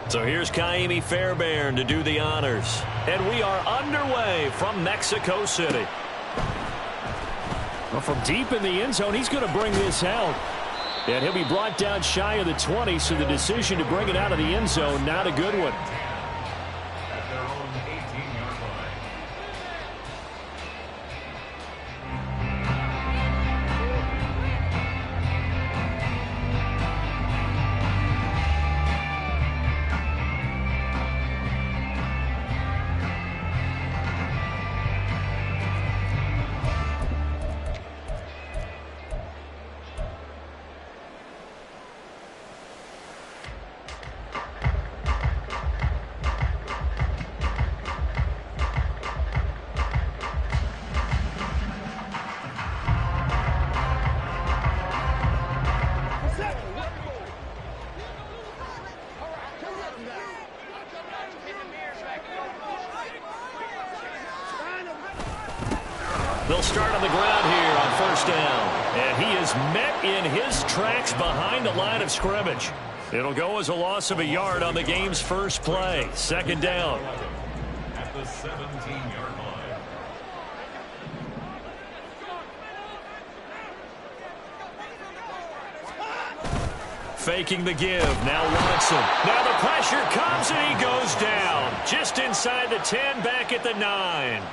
So here's Kaimi Fairbairn to do the honors. And we are underway from Mexico City. Well, from deep in the end zone, he's going to bring this out. And he'll be brought down shy of the 20, so the decision to bring it out of the end zone, not a good one. They'll start on the ground here on first down. And he is met in his tracks behind the line of scrimmage. It'll go as a loss of a yard on the game's first play. Second down. At the 17-yard line. Faking the give. Now Watson. Now the pressure comes and he goes down. Just inside the 10, back at the 9.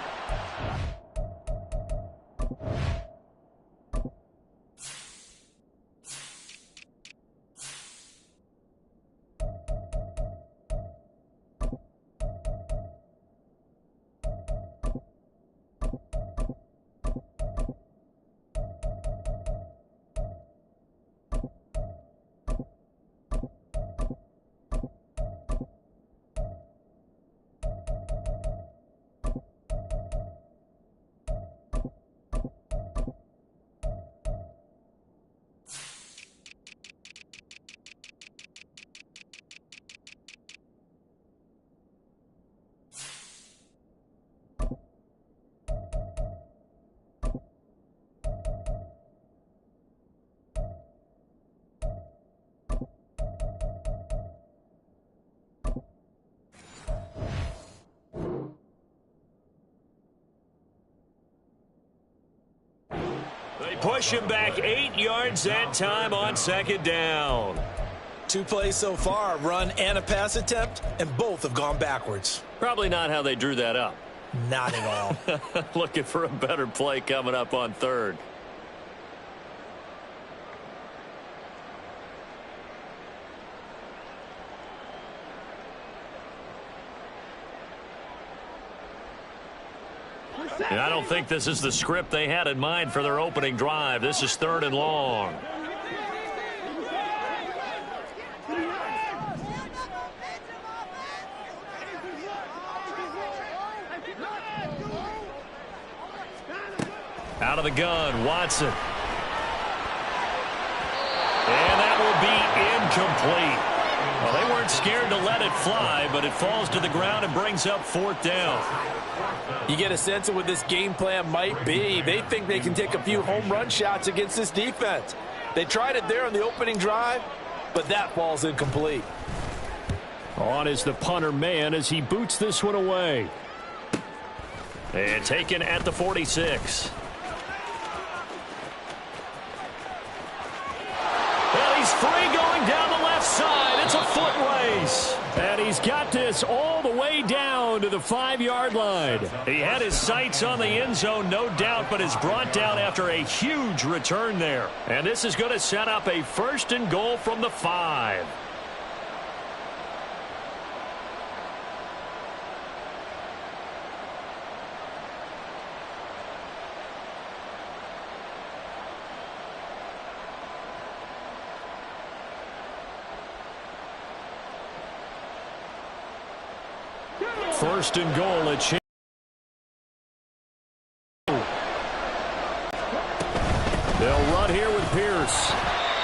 They push him back 8 yards that time on second down. 2 plays so far, a run and a pass attempt, and both have gone backwards. Probably not how they drew that up. Not at all. Looking for a better play coming up on third. And I don't think this is the script they had in mind for their opening drive. This is third and long. Out of the gun, Watson. And that will be incomplete. Well, they weren't scared to let it fly, but it falls to the ground and brings up fourth down. You get a sense of what this game plan might be. They think they can take a few home run shots against this defense. They tried it there on the opening drive, but that falls incomplete. On is the punter man as he boots this one away. And taken at the 46. Well, he's free going down the left side. It's a foot race. And he's got this all the way down to the 5-yard line. He had his sights on the end zone, no doubt, but is brought down after a huge return there. And this is going to set up a first and goal from the 5. First and goal at Chase. They'll run here with Pierce.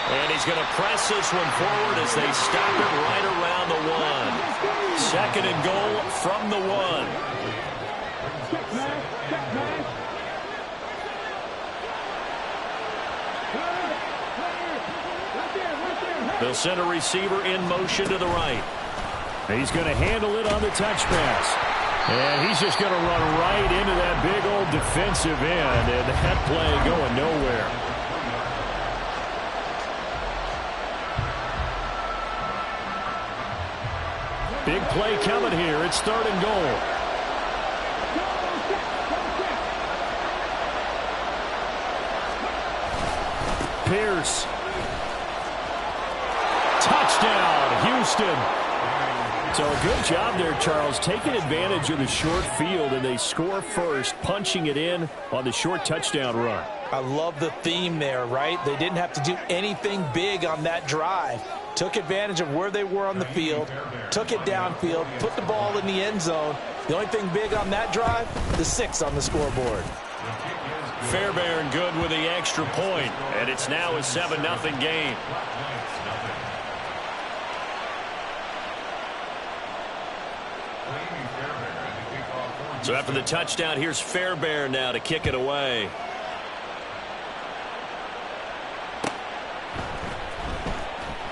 And he's going to press this one forward as they stop it right around the 1. Second and goal from the 1. They'll send a receiver in motion to the right. He's going to handle it on the touch pass. And he's just going to run right into that big old defensive end, and that play going nowhere. Big play coming here. It's 3rd and goal. Pierce. Touchdown, Houston. So a good job there, Charles, taking advantage of the short field, and they score first, punching it in on the short touchdown run. I love the theme there, right? They didn't have to do anything big on that drive. Took advantage of where they were on the field, took it downfield, put the ball in the end zone. The only thing big on that drive, the 6 on the scoreboard. Fairbairn good with the extra point, and it's now a 7-0 game. So after the touchdown, here's Fairbairn now to kick it away.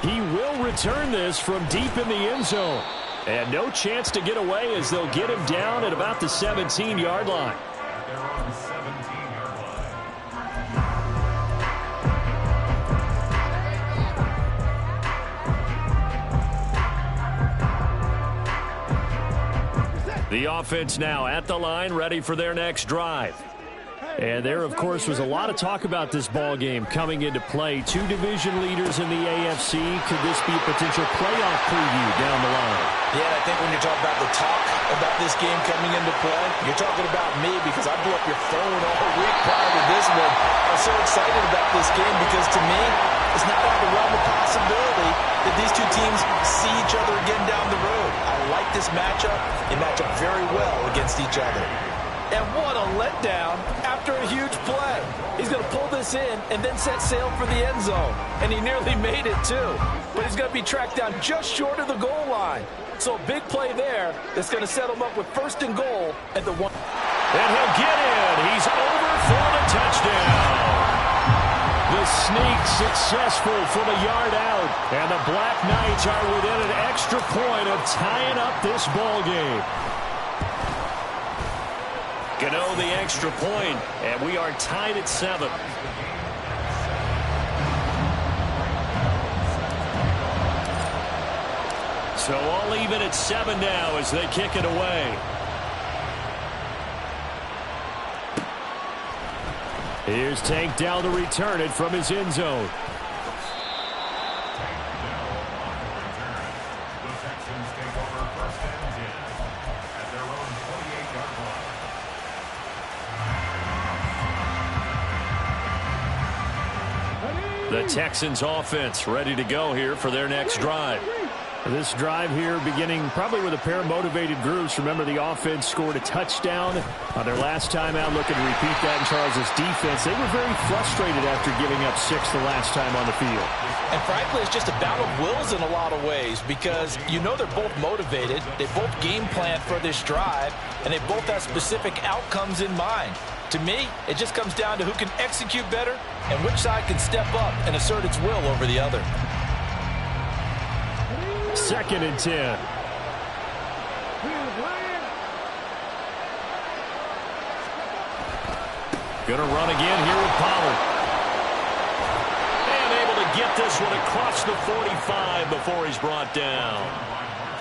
He will return this from deep in the end zone. And no chance to get away as they'll get him down at about the 17-yard line. The offense now at the line, ready for their next drive. And there, of course, was a lot of talk about this ball game coming into play. 2 division leaders in the AFC. Could this be a potential playoff preview down the line? Yeah, I think when you're talking about the talk about this game coming into play, you're talking about me because I blew up your phone all week prior to this one. I'm so excited about this game because to me, it's not out of the realm of possibility that these two teams see each other again down the road. I like this matchup. They match up very well against each other. And what a letdown after a huge play. He's going to pull this in and then set sail for the end zone. And he nearly made it, too. But he's going to be tracked down just short of the goal line. So a big play there that's going to set him up with 1st and goal at the 1. And he'll get in. He's over for the touchdown. The sneak successful from a yard out. And the Black Knights are within an extra point of tying up this ball game. Gano the extra point, and we are tied at 7. So all even at 7 now as they kick it away. Here's Tank down to return it from his end zone. The Texans offense ready to go here for their next drive. This drive here beginning probably with a pair of motivated groups. Remember, the offense scored a touchdown on their last time out. Looking to repeat that in Charles's defense. They were very frustrated after giving up 6 the last time on the field. And frankly, it's just a battle of wills in a lot of ways because you know they're both motivated. They both game plan for this drive, and they both have specific outcomes in mind. To me, it just comes down to who can execute better and which side can step up and assert its will over the other. 2nd and 10. Gonna run again here with Pollard. And able to get this one across the 45 before he's brought down.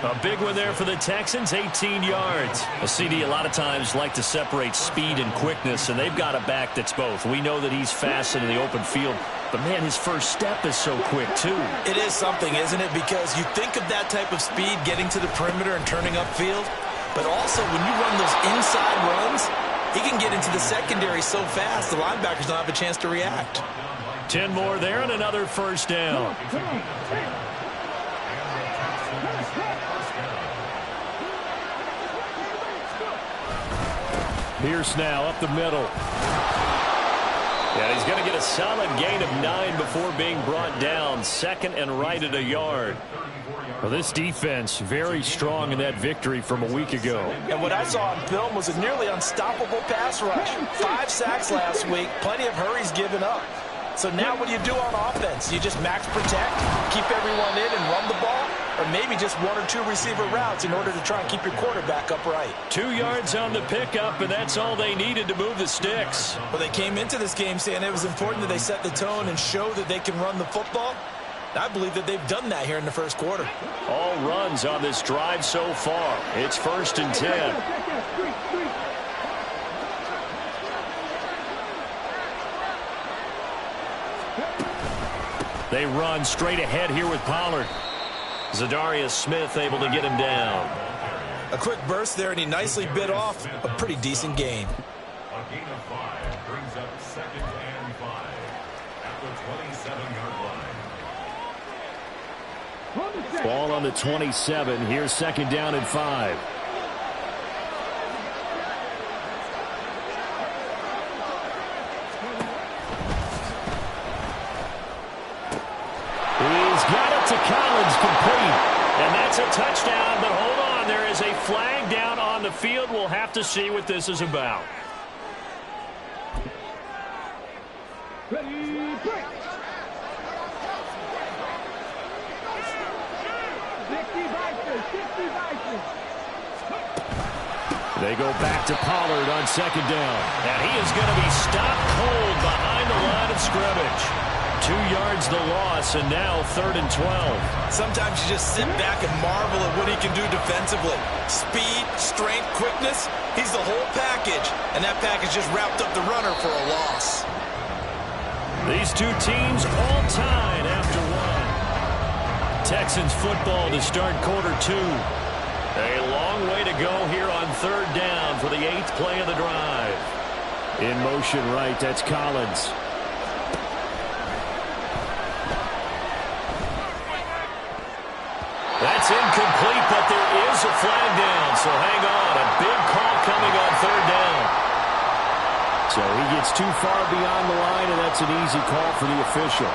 A big one there for the Texans, 18 yards. A CD a lot of times like to separate speed and quickness, and they've got a back that's both. We know that he's fast in the open field, but, man, his first step is so quick, too. It is something, isn't it? Because you think of that type of speed getting to the perimeter and turning upfield, but also when you run those inside runs, he can get into the secondary so fast the linebackers don't have a chance to react. 10 more there and another first down. Pierce now up the middle. And he's going to get a solid gain of 9 before being brought down. 2nd and right at a yard. Well, this defense very strong in that victory from a week ago. And what I saw on film was a nearly unstoppable pass rush. 5 sacks last week, plenty of hurries given up. So now what do you do on offense? You just max protect, keep everyone in and run the ball? or maybe just 1 or 2 receiver routes in order to try and keep your quarterback upright. 2 yards on the pickup, and that's all they needed to move the sticks. Well, they came into this game saying it was important that they set the tone and show that they can run the football. I believe that they've done that here in the first quarter. All runs on this drive so far. It's 1st and 10. They run straight ahead here with Pollard. Zadarius Smith able to get him down. A quick burst there, and he nicely bit off a pretty decent gain. A gain of 5 brings up 2nd and 5 at the 27-yard line. Ball on the 27. Here's 2nd down and 5. He's got it to Collins, complete. And that's a touchdown, but hold on. There is a flag down on the field. We'll have to see what this is about. They go back to Pollard on 2nd down. And he is going to be stopped cold behind the line of scrimmage. 2 yards the loss, and now 3rd and 12. Sometimes you just sit back and marvel at what he can do defensively. Speed, strength, quickness, he's the whole package. And that package just wrapped up the runner for a loss. These two teams all tied after one. Texans football to start quarter 2. A long way to go here on 3rd down for the 8th play of the drive. In motion right, that's Collins. That's incomplete, but there is a flag down, so hang on. A big call coming on 3rd down. So he gets too far beyond the line, and that's an easy call for the official.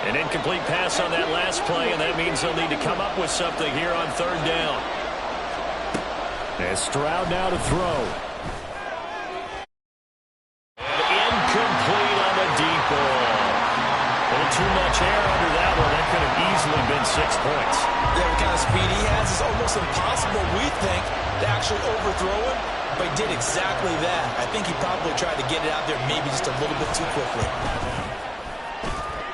An incomplete pass on that last play, and that means they'll need to come up with something here on 3rd down. And Stroud now to throw. Incomplete on the deep ball. A little too much air under that one. That could have easily been 6 points. Yeah, the kind of speed he has is almost impossible, we think, to actually overthrow him. But he did exactly that. I think he probably tried to get it out there maybe just a little bit too quickly.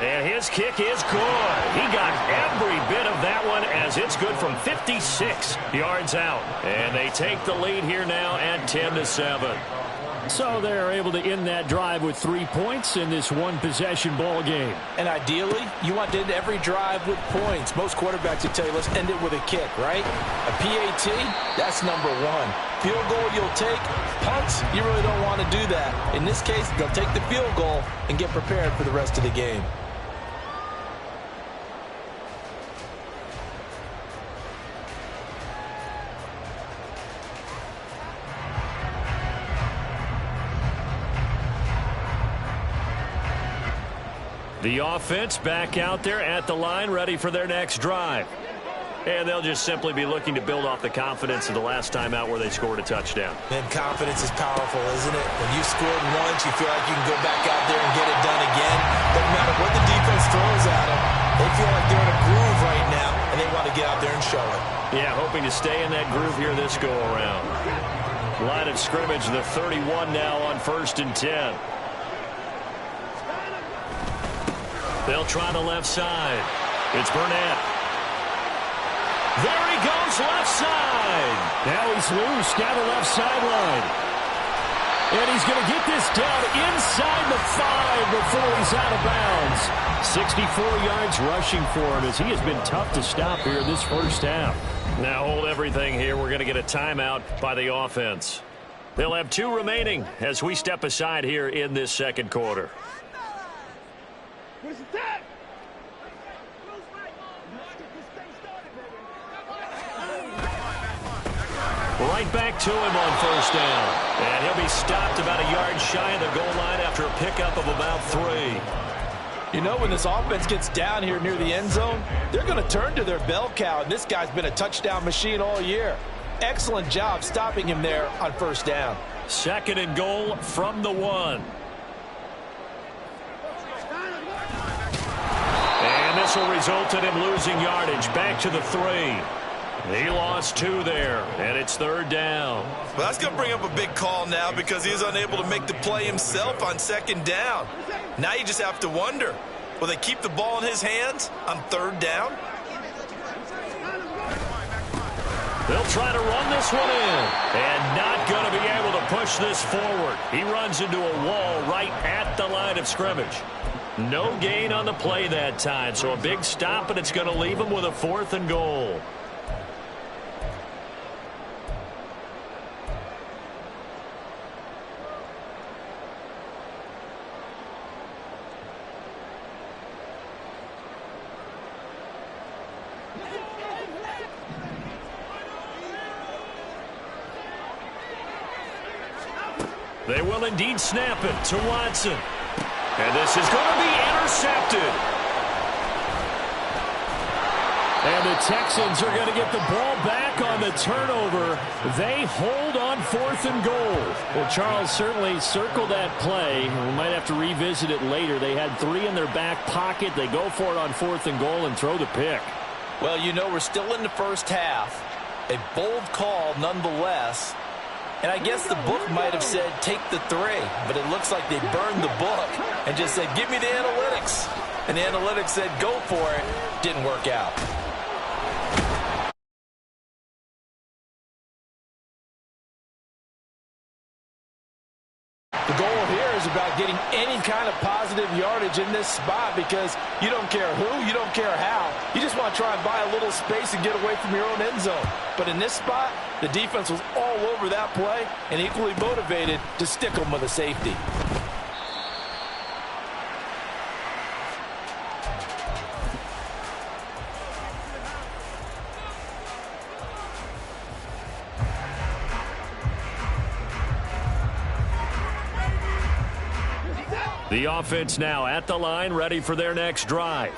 And his kick is good. He got every bit of that one as it's good from 56 yards out. And they take the lead here now at 10-7. So they're able to end that drive with 3 points in this one-possession ball game. And ideally, you want to end every drive with points. Most quarterbacks would tell you, let's end it with a kick, right? A PAT, that's number 1. Field goal you'll take. Punts, you really don't want to do that. In this case, they'll take the field goal and get prepared for the rest of the game. The offense back out there at the line, ready for their next drive. And they'll just simply be looking to build off the confidence of the last time out where they scored a touchdown. And confidence is powerful, isn't it? When you scored once, you feel like you can go back out there and get it done again. Doesn't matter what the defense throws at them. They feel like they're in a groove right now, and they want to get out there and show it. Yeah, hoping to stay in that groove here this go-around. Line of scrimmage, the 31 now on 1st and 10. They'll try the left side. It's Burnett. There he goes, left side. Now he's loose down the left sideline. And he's going to get this down inside the 5 before he's out of bounds. 64 yards rushing for him as he has been tough to stop here this first half. Now hold everything here. We're going to get a timeout by the offense. They'll have 2 remaining as we step aside here in this second quarter. Right back to him on 1st down. And he'll be stopped about a yard shy of the goal line after a pickup of about 3. You know, when this offense gets down here near the end zone, they're going to turn to their bell cow, and this guy's been a touchdown machine all year. Excellent job stopping him there on 1st down. 2nd and goal from the 1. whistle resulted in losing yardage. Back to the 3. He lost 2 there, and it's 3rd down. Well, that's going to bring up a big call now because he's unable to make the play himself on 2nd down. Now you just have to wonder, will they keep the ball in his hands on 3rd down? They'll try to run this one in, and not going to be able to push this forward. He runs into a wall right at the line of scrimmage. No gain on the play that time, so a big stop, and it's going to leave him with a 4th and goal. They will indeed snap it to Watson. And this is going to be intercepted. And the Texans are going to get the ball back on the turnover. They hold on 4th and goal. Well, Charles, certainly circle that play. We might have to revisit it later. They had 3 in their back pocket. They go for it on 4th and goal and throw the pick. Well, you know, we're still in the first half. A bold call nonetheless. And I guess the book might have said, take the 3. But it looks like they burned the book and just said, give me the analytics. And the analytics said, go for it. Didn't work out. The goal here is about getting any kind of positive yardage in this spot because you don't care who, you don't care how. You just want to try and buy a little space and get away from your own end zone. But in this spot, the defense was all over that play and equally motivated to stick them with a safety. The offense now at the line, ready for their next drive.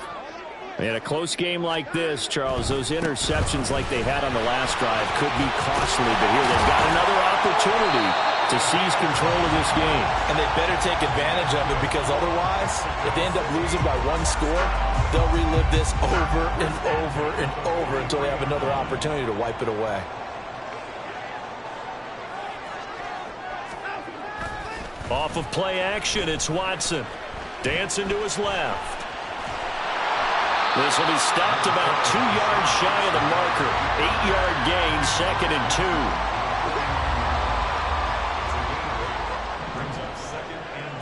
In a close game like this, Charles, those interceptions like they had on the last drive could be costly. But here they've got another opportunity to seize control of this game. And they better take advantage of it because otherwise, if they end up losing by 1 score, they'll relive this over and over and over until they have another opportunity to wipe it away. Off of play action, it's Watson. Dancing to his left. This will be stopped about 2 yards shy of the marker. 8-yard gain, 2nd and 2. Brings up 2nd and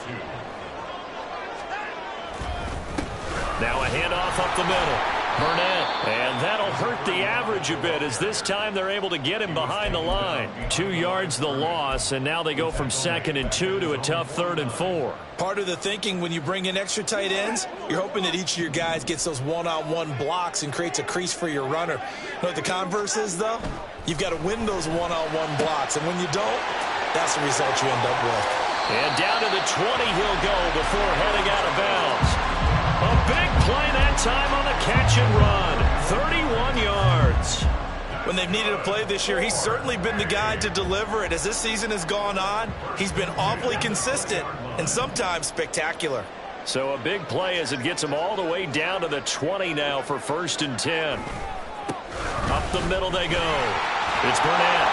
2. Now a handoff up the middle. Burnett, and that'll hurt the average a bit as this time they're able to get him behind the line. 2 yards the loss, and now they go from 2nd and 2 to a tough 3rd and 4. Part of the thinking when you bring in extra tight ends, you're hoping that each of your guys gets those one-on-one blocks and creates a crease for your runner. You know what the converse is, though? You've got to win those one-on-one blocks, and when you don't, that's the result you end up with. And down to the 20 he'll go before heading out of bounds. A big play that time on the catch and run. 31 yards. When they've needed a play this year, he's certainly been the guy to deliver it. As this season has gone on, he's been awfully consistent and sometimes spectacular. So a big play as it gets him all the way down to the 20 now for 1st and 10. Up the middle they go. It's Burnett.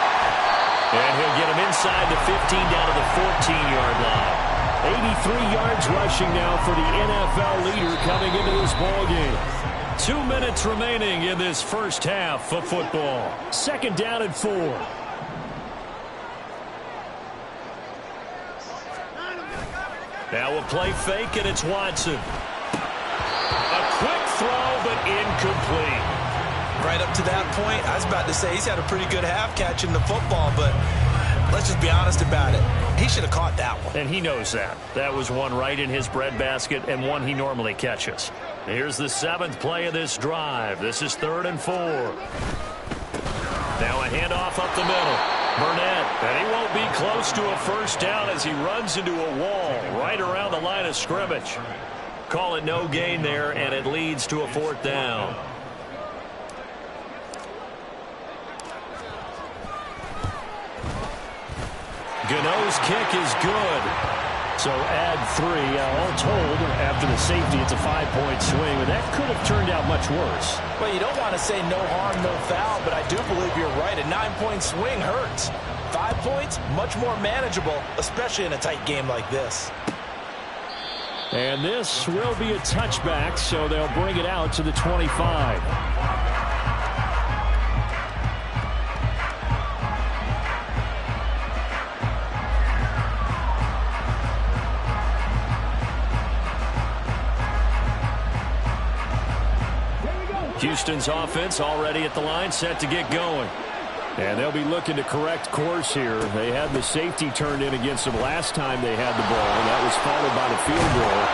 And he'll get him inside the 15 down to the 14-yard line. 83 yards rushing now for the NFL leader coming into this ballgame. 2 minutes remaining in this first half of football. 2nd down and 4. Now we'll play fake, and it's Watson. A quick throw, but incomplete. Right up to that point, I was about to say he's had a pretty good half catching the football, but let's just be honest about it. He should have caught that one. And he knows that. That was one right in his breadbasket and one he normally catches. Here's the 7th play of this drive. This is 3rd and 4. Now a handoff up the middle. Burnett, and he won't be close to a 1st down as he runs into a wall right around the line of scrimmage. Call it no gain there, and it leads to a 4th down. Gano's kick is good. So add 3. All told, after the safety, it's a 5-point swing. And that could have turned out much worse. Well, you don't want to say no harm, no foul, but I do believe you're right. A 9-point swing hurts. 5 points, much more manageable, especially in a tight game like this. And this will be a touchback, so they'll bring it out to the 25. Houston's offense already at the line, set to get going. And they'll be looking to correct course here. They had the safety turned in against them last time they had the ball, and that was followed by the field goal.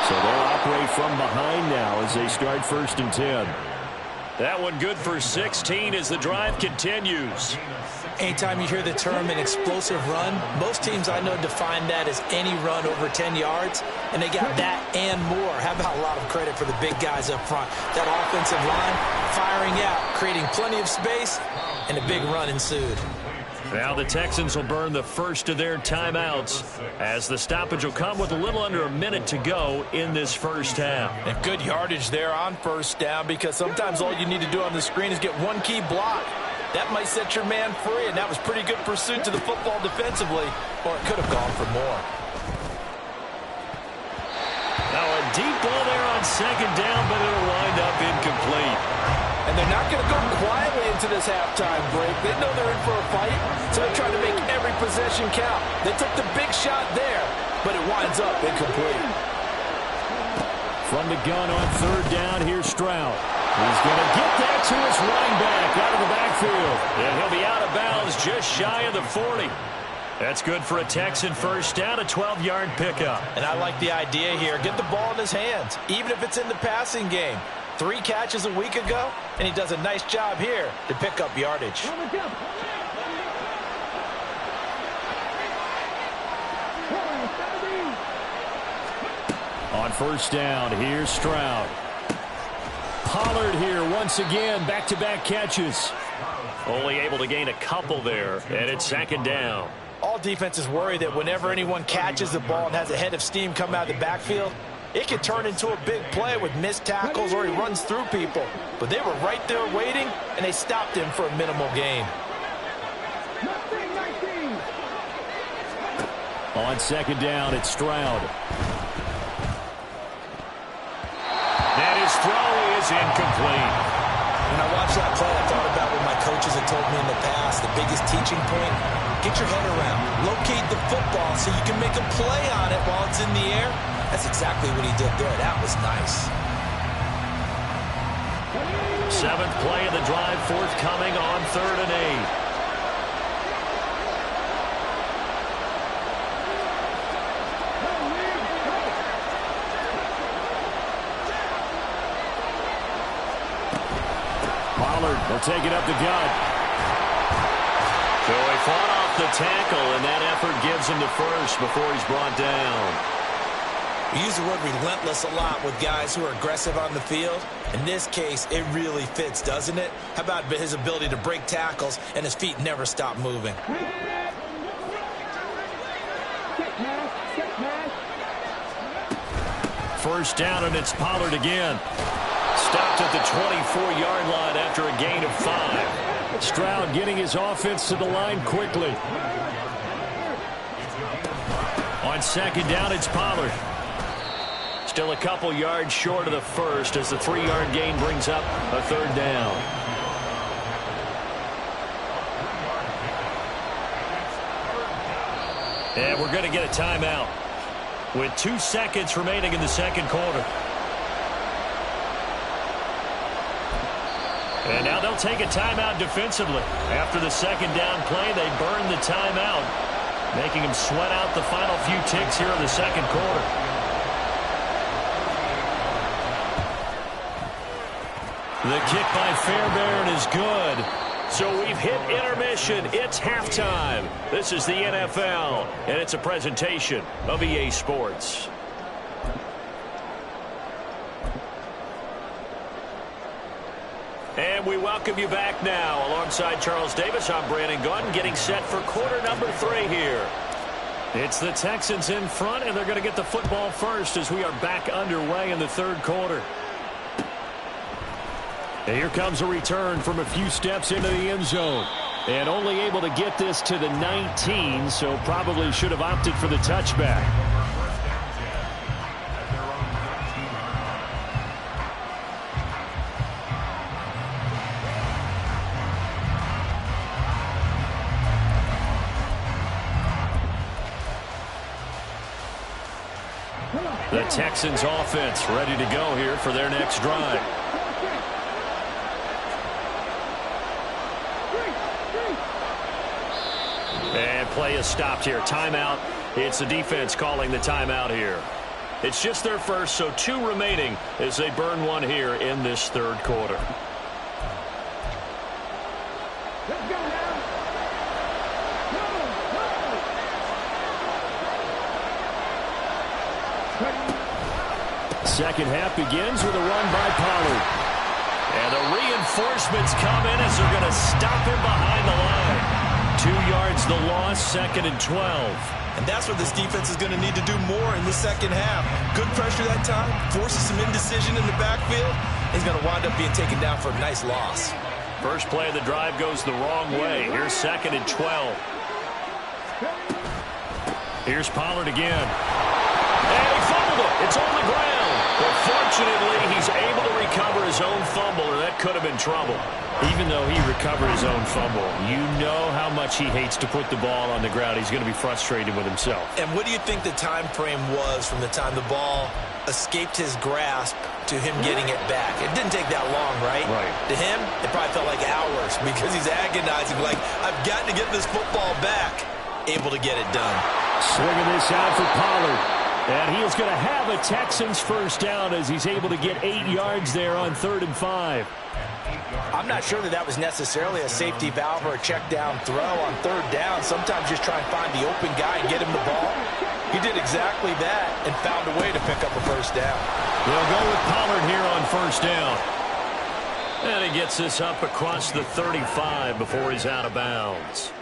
So they'll operate from behind now as they start 1st and 10. That one good for 16 as the drive continues. Anytime you hear the term an explosive run, most teams I know define that as any run over 10 yards, and they got that and more. How about a lot of credit for the big guys up front? That offensive line firing out, creating plenty of space, and a big run ensued. Now the Texans will burn the first of their timeouts as the stoppage will come with a little under a minute to go in this first half. And good yardage there on 1st down, because sometimes all you need to do on the screen is get one key block. That might set your man free, and that was pretty good pursuit to the football defensively, or it could have gone for more. Now a deep ball there on 2nd down, but it'll wind up incomplete. And they're not going to go quietly into this halftime break. They know they're in for a fight, so they're trying to make every possession count. They took the big shot there, but it winds up incomplete. From the gun on 3rd down, here's Stroud. He's going to get that to his running back out of the backfield. And he'll be out of bounds just shy of the 40. That's good for a Texan 1st down, a 12-yard pickup. And I like the idea here. Get the ball in his hands, even if it's in the passing game. 3 catches a week ago, and he does a nice job here to pick up yardage. On 1st down, here's Stroud. Pollard here once again, back-to-back catches. Only able to gain a couple there, and it's 2nd down. All defenses worry that whenever anyone catches the ball and has a head of steam come out of the backfield, it can turn into a big play with missed tackles or he runs through people. But they were right there waiting, and they stopped him for a minimal gain. On 2nd down, it's Stroud. And his throw is incomplete. When I watched that play, I thought about what my coaches had told me in the past. The biggest teaching point, get your head around. Locate the football so you can make a play on it while it's in the air. That's exactly what he did there. That was nice. 7th play of the drive forthcoming on 3rd and 8. Pollard will take it up the gut. So he fought off the tackle, and that effort gives him the first before he's brought down. We use the word relentless a lot with guys who are aggressive on the field. In this case, it really fits, doesn't it? How about his ability to break tackles and his feet never stop moving? 1st down, and it's Pollard again. Stopped at the 24-yard line after a gain of 5. Stroud getting his offense to the line quickly. On 2nd down, it's Pollard. Still a couple yards short of the first as the 3-yard gain brings up a 3rd down. And we're going to get a timeout with 2 seconds remaining in the 2nd quarter. And now they'll take a timeout defensively. After the 2nd down play, they burn the timeout, making them sweat out the final few ticks here in the 2nd quarter. The kick by Fairbairn is good. So we've hit intermission. It's halftime. This is the NFL, and it's a presentation of EA Sports. And we welcome you back now. Alongside Charles Davis, I'm Brandon Gordon, getting set for quarter number 3 here. It's the Texans in front, and they're going to get the football first as we are back underway in the third quarter. And here comes a return from a few steps into the end zone. And only able to get this to the 19, so probably should have opted for the touchback. The Texans offense ready to go here for their next drive. And play is stopped here. Timeout. It's the defense calling the timeout here. It's just their first, so 2 remaining as they burn one here in this third quarter. Second half begins with a run by Pollard. And the reinforcements come in as they're going to stop him behind the line. 2 yards the loss, 2nd and 12. And that's what this defense is going to need to do more in the second half. Good pressure that time, forces some indecision in the backfield. He's going to wind up being taken down for a nice loss. First play of the drive goes the wrong way. Here's 2nd and 12. Here's Pollard again. And he fumbled it. It's on the ground. But fortunately, he's able to recover his own fumble, or that could have been trouble. Even though he recovered his own fumble, you know how much he hates to put the ball on the ground. He's going to be frustrated with himself. And what do you think the time frame was from the time the ball escaped his grasp to him getting it back? It didn't take that long, right? Right. To him, it probably felt like hours because he's agonizing, like, I've got to get this football back. Able to get it done. Swinging this out for Pollard. And he is going to have a Texans first down as he's able to get 8 yards there on 3rd and 5. I'm not sure that was necessarily a safety valve or a check down throw on 3rd down. Sometimes just try and find the open guy and get him the ball. He did exactly that and found a way to pick up a first down. They'll go with Pollard here on 1st down. And he gets this up across the 35 before he's out of bounds.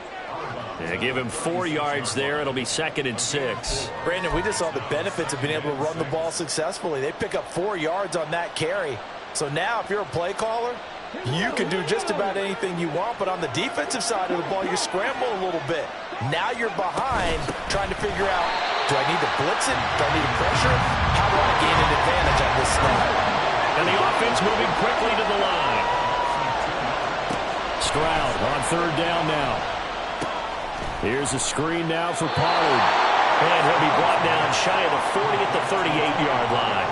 And give him 4 yards there. It'll be 2nd and 6. Brandon, we just saw the benefits of being able to run the ball successfully. They pick up 4 yards on that carry. So now if you're a play caller, you can do just about anything you want. But on the defensive side of the ball, you scramble a little bit. Now you're behind trying to figure out, do I need to blitz it? Do I need to pressure? How do I gain an advantage on this snap? And the offense moving quickly to the line. Stroud on 3rd down now. Here's a screen now for Pollard. And he'll be brought down shy of the 40 at the 38-yard line.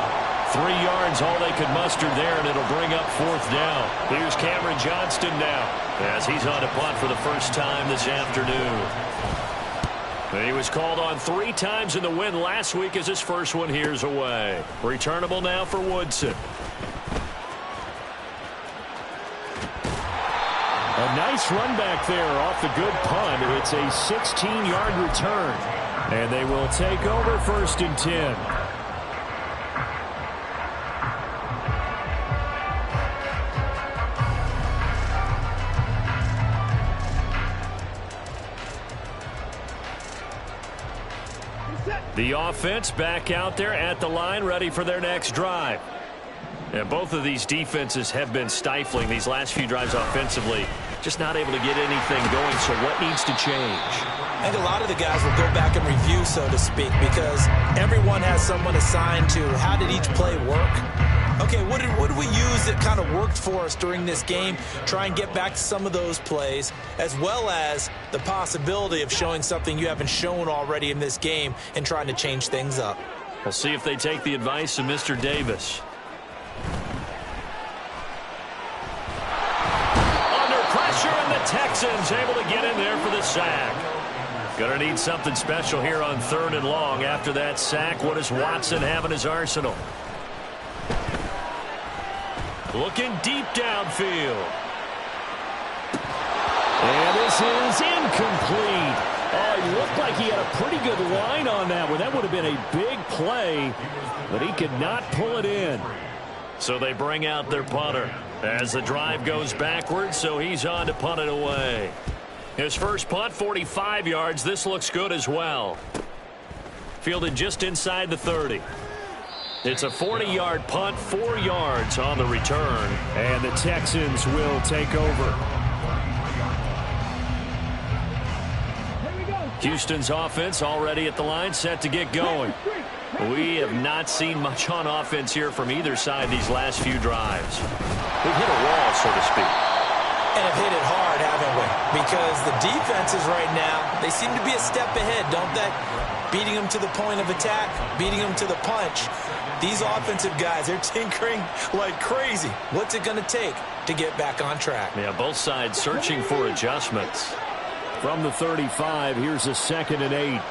3 yards, all they could muster there, and it'll bring up 4th down. Here's Cameron Johnston now as he's on a punt for the first time this afternoon. And he was called on 3 times in the win last week as his first one here's away. Returnable now for Woodson. A nice run back there off the good punt. It's a 16-yard return. And they will take over 1st and 10. The offense back out there at the line, ready for their next drive. And both of these defenses have been stifling these last few drives offensively. Just not able to get anything going, so what needs to change? I think a lot of the guys will go back and review, so to speak, because everyone has someone assigned to how did each play work. Okay, what did we use that kind of worked for us during this game? Try and get back to some of those plays, as well as the possibility of showing something you haven't shown already in this game and trying to change things up. We'll see if they take the advice of Mr. Davis. Under pressure, and the Texans able to get in there for the sack. Gonna need something special here on 3rd and long. After that sack, what does Watson have in his arsenal? Looking deep downfield. And this is incomplete. Oh, he looked like he had a pretty good line on that one. That would have been a big play, but he could not pull it in. So they bring out their punter as the drive goes backwards, so he's on to punt it away. His first punt, 45 yards. This looks good as well. fielded just inside the 30. It's a 40-yard punt, 4 yards on the return. And the Texans will take over. Houston's offense already at the line, set to get going. We have not seen much on offense here from either side these last few drives. We've hit a wall, so to speak. And have hit it hard, haven't we? Because the defenses right now, they seem to be a step ahead, don't they? Beating them to the point of attack, beating them to the punch. These offensive guys, they're tinkering like crazy. What's it going to take to get back on track? Yeah, both sides searching for adjustments. From the 35, here's a 2nd and 8.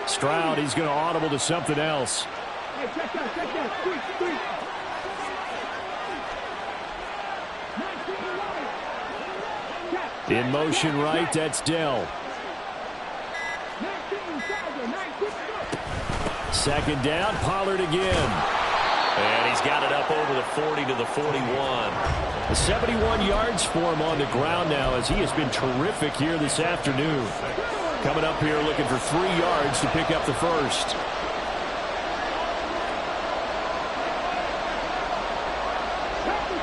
Stroud, he's going to audible to something else. In motion right, that's Dell. 2nd down, Pollard again. And he's got it up over the 40 to the 41. 71 yards for him on the ground now as he has been terrific here this afternoon. Coming up here looking for 3 yards to pick up the first.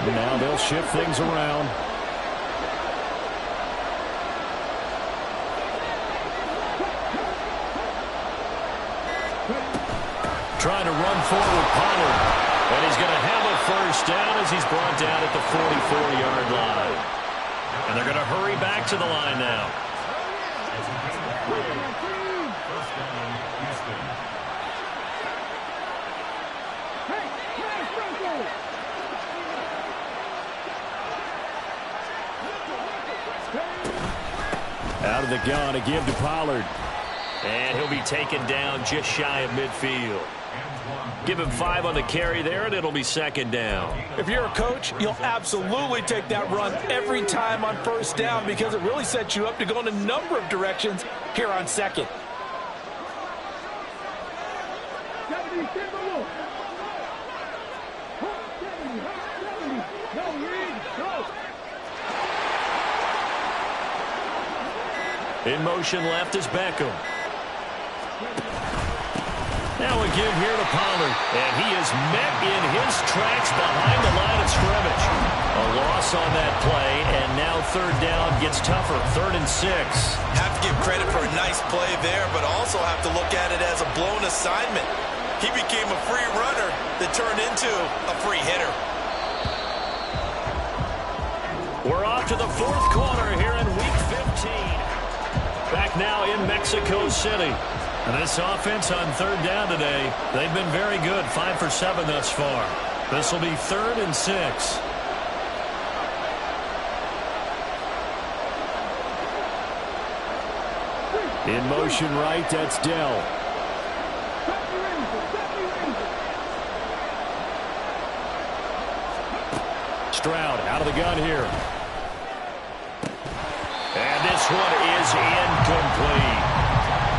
And now they'll shift things around. Trying to run forward, Pollard. And he's going to have a first down as he's brought down at the 44-yard line. And they're going to hurry back to the line now. Out of the gun, a give to Pollard. And he'll be taken down just shy of midfield. Give him 5 on the carry there, and it'll be 2nd down. If you're a coach, you'll absolutely take that run every time on first down because it really sets you up to go in a number of directions here on 2nd. In motion left is Beckham. Now a give here to Pollard, and he is met in his tracks behind the line of scrimmage. A loss on that play, and now 3rd down gets tougher, 3rd and 6. Have to give credit for a nice play there, but also have to look at it as a blown assignment. He became a free runner that turned into a free hitter. We're off to the 4th quarter here in Week 15. Back now in Mexico City. And this offense on 3rd down today, they've been very good, 5 for 7 thus far. This will be 3rd and 6. In motion right, that's Dell. Stroud out of the gun here. And this one is incomplete.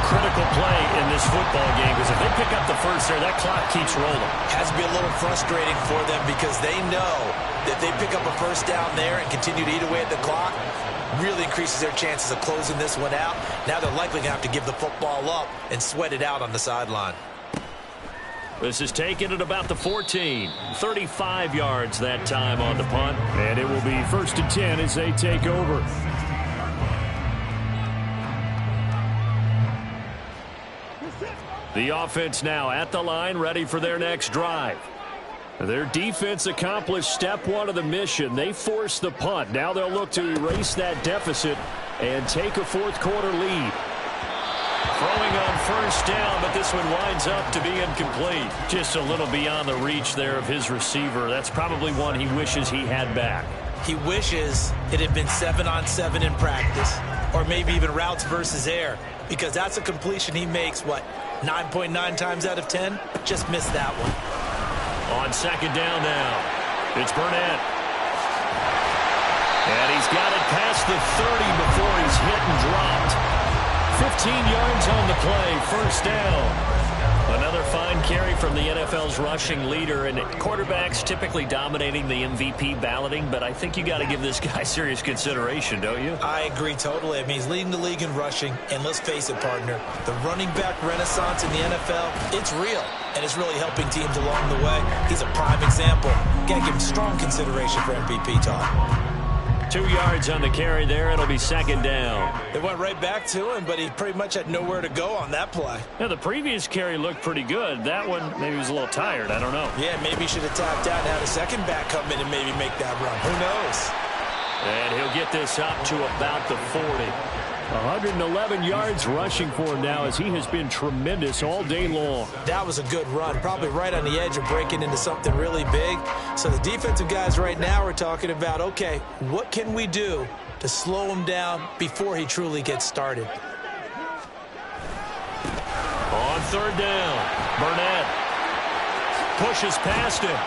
Critical play in this football game because if they pick up the first there, that clock keeps rolling. Has to be a little frustrating for them because they know that they pick up a first down there and continue to eat away at the clock, really increases their chances of closing this one out. Now they're likely going to have to give the football up and sweat it out on the sideline. This is taken at about the 14. 35 yards that time on the punt. And it will be 1st and 10 as they take over. The offense now at the line, ready for their next drive. Their defense accomplished step 1 of the mission. They forced the punt. Now they'll look to erase that deficit and take a 4th quarter lead. Throwing on 1st down, but this one winds up to be incomplete. Just a little beyond the reach there of his receiver. That's probably one he wishes he had back. He wishes it had been 7-on-7 in practice, or maybe even routes versus air, because that's a completion he makes, 9.9 times out of 10? Just missed that one. On 2nd down now, it's Burnett. And he's got it past the 30 before he's hit and dropped. 15 yards on the play, 1st down. Another fine carry from the NFL's rushing leader, and quarterbacks typically dominating the MVP balloting, but I think you got to give this guy serious consideration, don't you? I agree totally. I mean, he's leading the league in rushing, and let's face it, partner, the running back renaissance in the NFL, it's real, and it's really helping teams along the way. He's a prime example. Got to give him strong consideration for MVP talk. 2 yards on the carry there. It'll be second down. They went right back to him, but he pretty much had nowhere to go on that play. Now, the previous carry looked pretty good. That one, maybe he was a little tired. I don't know. Yeah, maybe he should have tapped out and had a second back come in and maybe make that run. Who knows? And he'll get this up to about the 40. 111 yards rushing for him now as he has been tremendous all day long. That was a good run, probably right on the edge of breaking into something really big. So the defensive guys right now are talking about, okay, what can we do to slow him down before he truly gets started? On third down, Burnett pushes past him.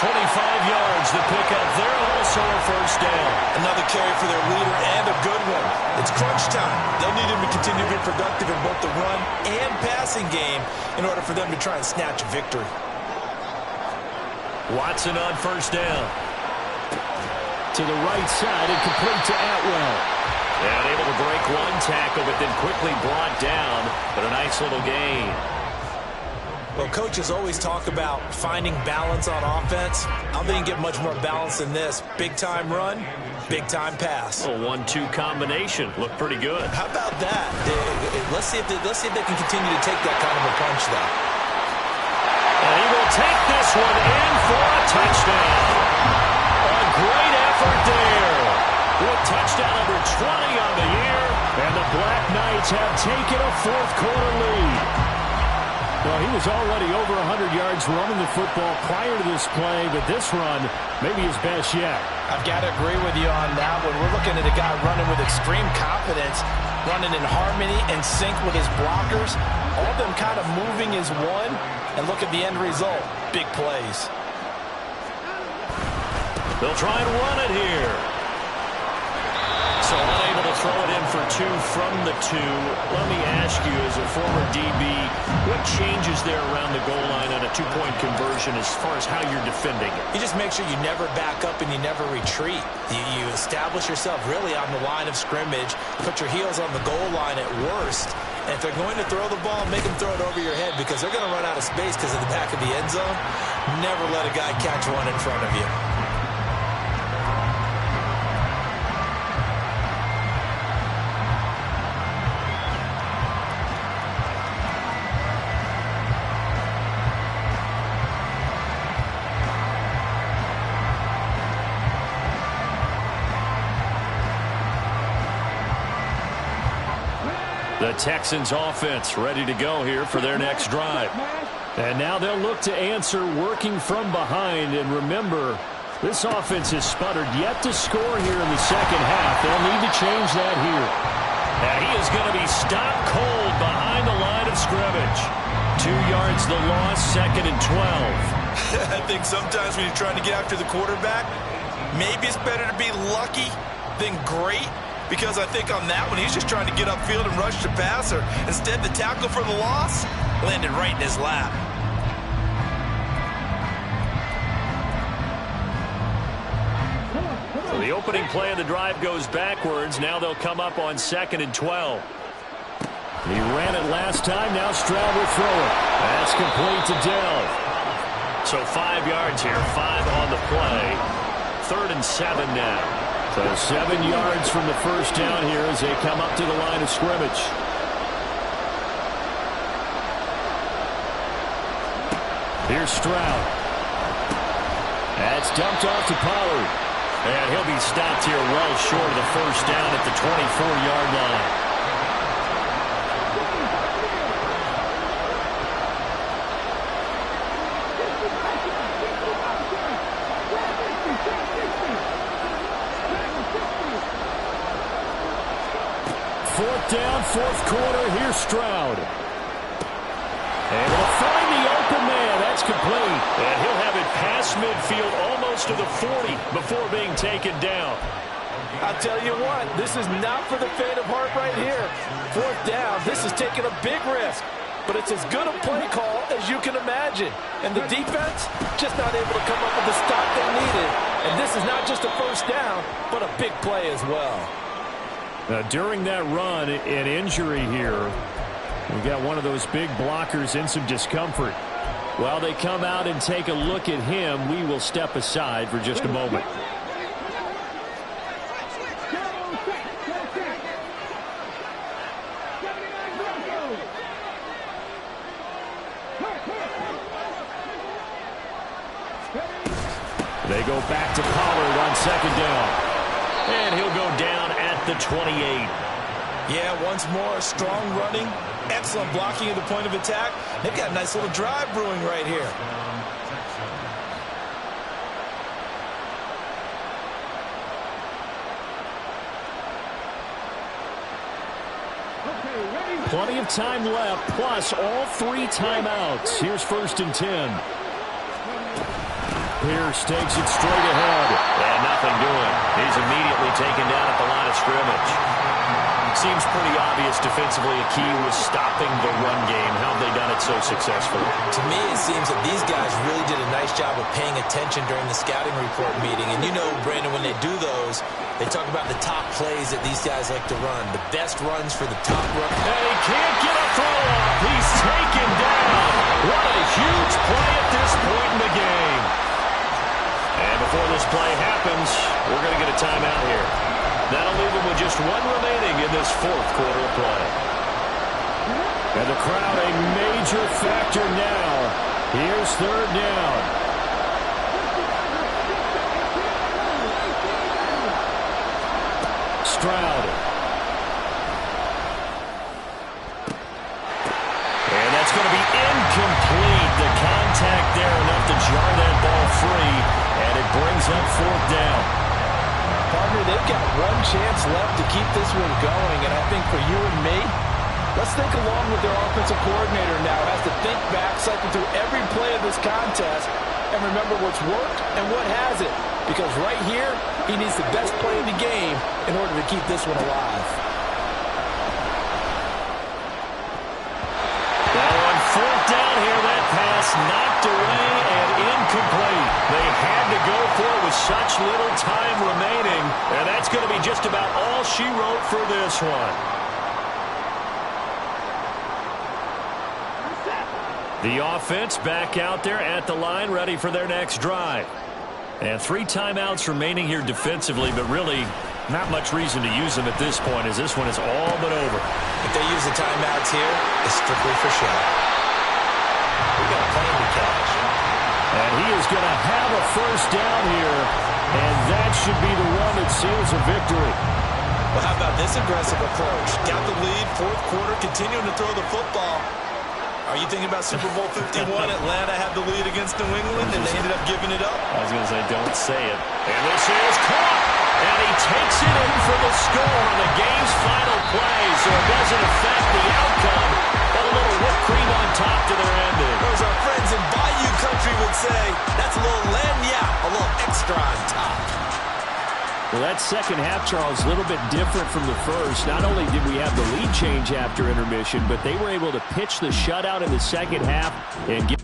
25 yards, the pickup there, also a first down. Another carry for their leader and a good one. It's crunch time. They'll need him to continue to be productive in both the run and passing game in order for them to try and snatch a victory. Watson on first down. To the right side and complete to Atwell. And able to break one tackle, but then quickly brought down. But a nice little gain. Well, coaches always talk about finding balance on offense. I don't think you get much more balance than this. Big-time run, big-time pass. A 1-2 combination. Looked pretty good. How about that? Let's see if they can continue to take that kind of a punch, though. And he will take this one in for a touchdown. A great effort there. With touchdown number 20 on the year. And the Black Knights have taken a fourth-quarter lead. Well, he was already over 100 yards running the football prior to this play, but this run may be his best yet. I've got to agree with you on that one. We're looking at a guy running with extreme confidence, running in harmony and sync with his blockers, all of them kind of moving as one, and look at the end result. Big plays. They'll try and run it here. So unable to throw it in for 2 from the 2. Let me ask you, as a former DB, what changes there around the goal line on a 2-point conversion as far as how you're defending it? You just make sure you never back up and you never retreat. You establish yourself really on the line of scrimmage, put your heels on the goal line at worst, and if they're going to throw the ball, make them throw it over your head because they're going to run out of space because of the back of the end zone. Never let a guy catch one in front of you. The Texans offense ready to go here for their next drive. And now they'll look to answer working from behind. And remember, this offense has sputtered yet to score here in the second half. They'll need to change that here. And he is going to be stopped cold behind the line of scrimmage. 2 yards the loss, second and 12. I think sometimes when you're trying to get after the quarterback, maybe it's better to be lucky than great. Because I think on that one, he's just trying to get upfield and rush the passer. Instead, the tackle for the loss landed right in his lap. So the opening play of the drive goes backwards. Now they'll come up on second and 12. He ran it last time. Now Stroud will throw it. That's complete to Dell. So 5 yards here, 5 on the play. 3rd and 7 now. So 7 yards from the first down here as they come up to the line of scrimmage. Here's Stroud. That's dumped off to Pollard. And he'll be stopped here well short of the first down at the 24-yard line. Fourth down, fourth quarter. Here's Stroud. And will find the open man. That's complete. And he'll have it past midfield almost to the 40 before being taken down. I'll tell you what, this is not for the faint of heart right here. Fourth down, this is taking a big risk. but it's as good a play call as you can imagine. And the defense just not able to come up with the stop they needed. And this is not just a first down, but a big play as well. During that run, an injury here. We've got one of those big blockers in some discomfort. While they come out and take a look at him, we will step aside for just a moment. They go back to Pollard on second down. And he'll go down at the 28. Yeah, once more, strong running, excellent blocking at the point of attack. They've got a nice little drive brewing right here. Plenty of time left, plus all 3 timeouts. Here's 1st and 10. Pierce takes it straight ahead. And nothing doing. He's immediately taken down at the line of scrimmage. Seems pretty obvious defensively a key was stopping the run game. How have they done it so successfully? To me, it seems that these guys really did a nice job of paying attention during the scouting report meeting. And you know, Brandon, when they do those, they talk about the top plays that these guys like to run. The best runs for the top run. And he can't get a throw off. He's taken down. What a huge play at this point in the game. And before this play happens, we're going to get a timeout here. That'll leave them with just 1 remaining in this 4th quarter of play. And the crowd a major factor now. Here's 3rd down. Stroud. And that's going to be incomplete. The contact there enough to jar that ball free. And it brings up 4th down. Partner, they've got 1 chance left to keep this one going, and I think for you and me, let's think along with their offensive coordinator now. Has to think back, cycle through every play of this contest, and remember what's worked and what hasn't. Because right here, he needs the best play of the game in order to keep this one alive. Now on 4th down here, that pass knocked away and incomplete. They had to go for it with such little time remaining, and that's going to be just about all she wrote for this one. The offense back out there at the line, ready for their next drive. And 3 timeouts remaining here defensively, but really not much reason to use them at this point, as this one is all but over. If they use the timeouts here, it's strictly for show. We got a plane to catch. And he is going to have a 1st down here, and that should be the one that seals a victory. Well, how about this aggressive approach? Got the lead, 4th quarter, continuing to throw the football. Are you thinking about Super Bowl 51? Atlanta had the lead against New England, and they ended up giving it up. I was going to say, don't say it. And this is caught. And he takes it in for the score on the game's final play, so it doesn't affect the outcome. But a little whipped cream on top to their ending. Those our friends in Bayou Country would say, that's a little lagniappe, a little extra on top. Well, that second half, Charles, a little bit different from the first. Not only did we have the lead change after intermission, but they were able to pitch the shutout in the second half and get